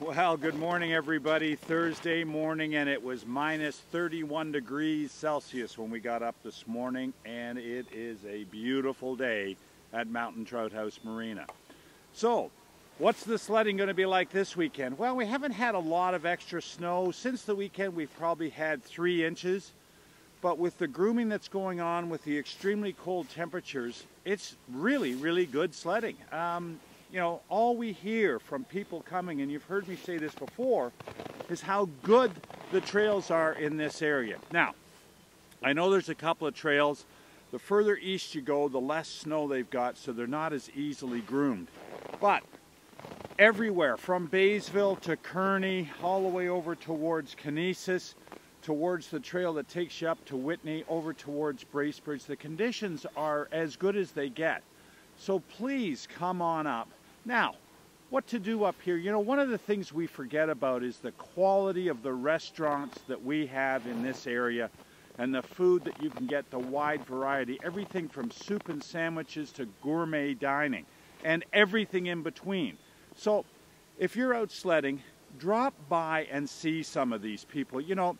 Well, good morning everybody. Thursday morning, and it was minus 31 degrees Celsius when we got up this morning, and it is a beautiful day at Mountain Trout House Marina. So, what's the sledding going to be like this weekend? Well, we haven't had a lot of extra snow. Since the weekend, we've probably had 3 inches. But with the grooming that's going on, with the extremely cold temperatures, it's really, really good sledding. You know, all we hear from people coming, and you've heard me say this before, is how good the trails are in this area. Now, I know there's a couple of trails. The further east you go, the less snow they've got, so they're not as easily groomed. But everywhere, from Baysville to Kearney, all the way over towards Kinesis, towards the trail that takes you up to Whitney, over towards Bracebridge, the conditions are as good as they get. So please come on up. Now, what to do up here? You know, one of the things we forget about is the quality of the restaurants that we have in this area, and the food that you can get, the wide variety, everything from soup and sandwiches to gourmet dining, and everything in between. So, if you're out sledding, drop by and see some of these people. You know,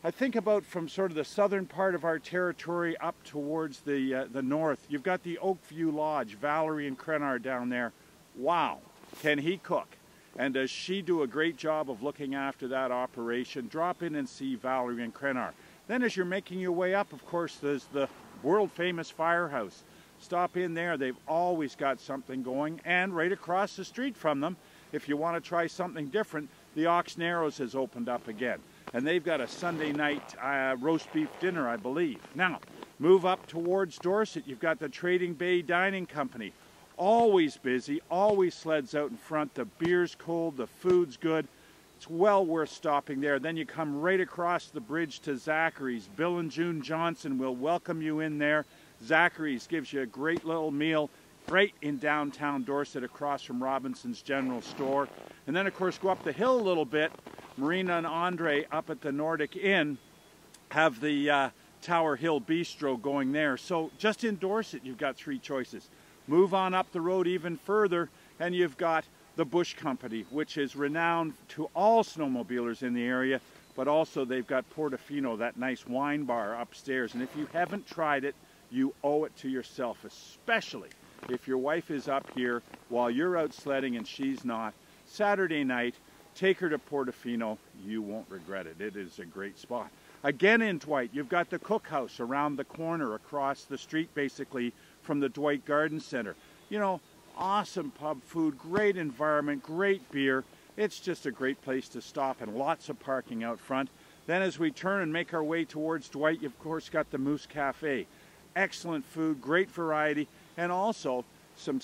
I think about from sort of the southern part of our territory up towards the north. You've got the Oakview Lodge, Valerie and Krenar down there. Wow, can he cook? And does she do a great job of looking after that operation? Drop in and see Valerie and Krenar. Then as you're making your way up, of course, there's the world-famous firehouse. Stop in there. They've always got something going. And right across the street from them, if you want to try something different, the Aux Narrows has opened up again. And they've got a Sunday night roast beef dinner, I believe. Now, move up towards Dorset. You've got the Trading Bay Dining Company. Always busy, always sleds out in front. The beer's cold, the food's good. It's well worth stopping there. Then you come right across the bridge to Zacharys. Bill and June Johnson will welcome you in there. Zacharys gives you a great little meal right in downtown Dorset across from Robinson's General Store. And then, of course, go up the hill a little bit. Marina and Andre up at the Nordic Inn have the Tower Hill Bistro going there. So just in Dorset, you've got 3 choices. Move on up the road even further, and you've got the Bush Company, which is renowned to all snowmobilers in the area, but also they've got Portofino, that nice wine bar upstairs. And if you haven't tried it, you owe it to yourself, especially if your wife is up here while you're out sledding and she's not. Saturday night, take her to Portofino. You won't regret it. It is a great spot. Again in Dwight, you've got the Cookhouse around the corner, across the street basically from the Dwight Garden Center. You know, awesome pub food, great environment, great beer. It's just a great place to stop, and lots of parking out front. Then as we turn and make our way towards Dwight, you've of course got the Moose Cafe. Excellent food, great variety, and also some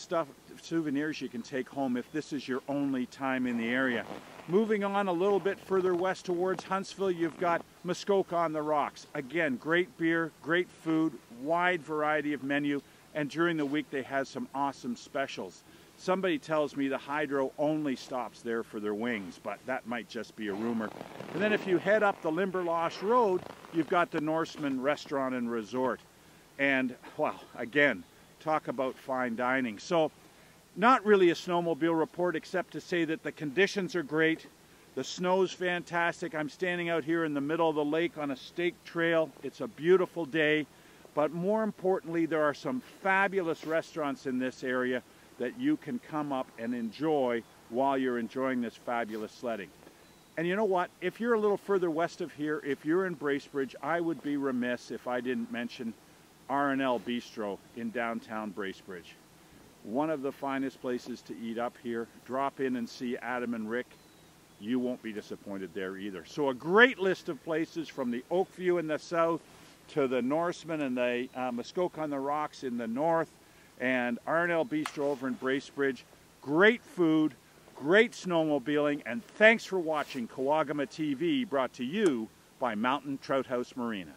souvenirs you can take home if this is your only time in the area. Moving on a little bit further west towards Huntsville, you've got Muskoka on the Rocks. Again, great beer, great food, wide variety of menu, and during the week they have some awesome specials. Somebody tells me the Hydro only stops there for their wings, but that might just be a rumor. And then if you head up the Limberlost Road, you've got the Norsemen Restaurant and Resort. And, well, again, talk about fine dining. So, not really a snowmobile report, except to say that the conditions are great. The snow's fantastic. I'm standing out here in the middle of the lake on a staked trail. It's a beautiful day. But more importantly, there are some fabulous restaurants in this area that you can come up and enjoy while you're enjoying this fabulous sledding. And you know what? If you're a little further west of here, if you're in Bracebridge, I would be remiss if I didn't mention RNL Bistro in downtown Bracebridge. One of the finest places to eat up here. Drop in and see Adam and Rick. You won't be disappointed there either. So a great list of places, from the Oakview in the south to the Norsemen and the Muskoka on the Rocks in the north, and RNL Bistro over in Bracebridge. Great food, great snowmobiling, and thanks for watching Kawagama TV, brought to you by Mountain Trout House Marina.